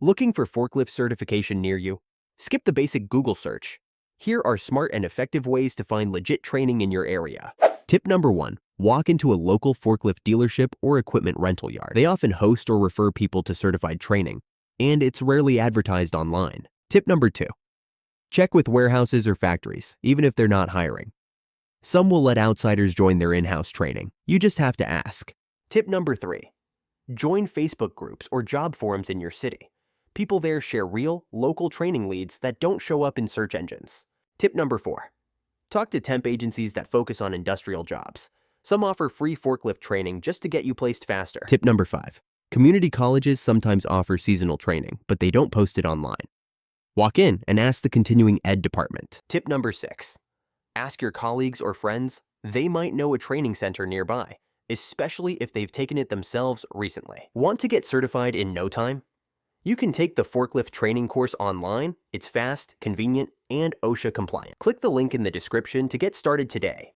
Looking for forklift certification near you? Skip the basic Google search. Here are smart and effective ways to find legit training in your area. Tip number 1. Walk into a local forklift dealership or equipment rental yard. They often host or refer people to certified training, and it's rarely advertised online. Tip number 2. Check with warehouses or factories, even if they're not hiring. Some will let outsiders join their in-house training. You just have to ask. Tip number 3. Join Facebook groups or job forums in your city. People there share real, local training leads that don't show up in search engines. Tip number 4. Talk to temp agencies that focus on industrial jobs. Some offer free forklift training just to get you placed faster. Tip number 5. Community colleges sometimes offer seasonal training, but they don't post it online. Walk in and ask the continuing ed department. Tip number 6. Ask your colleagues or friends. They might know a training center nearby, especially if they've taken it themselves recently. Want to get certified in no time? You can take the forklift training course online. It's fast, convenient, and OSHA compliant. Click the link in the description to get started today.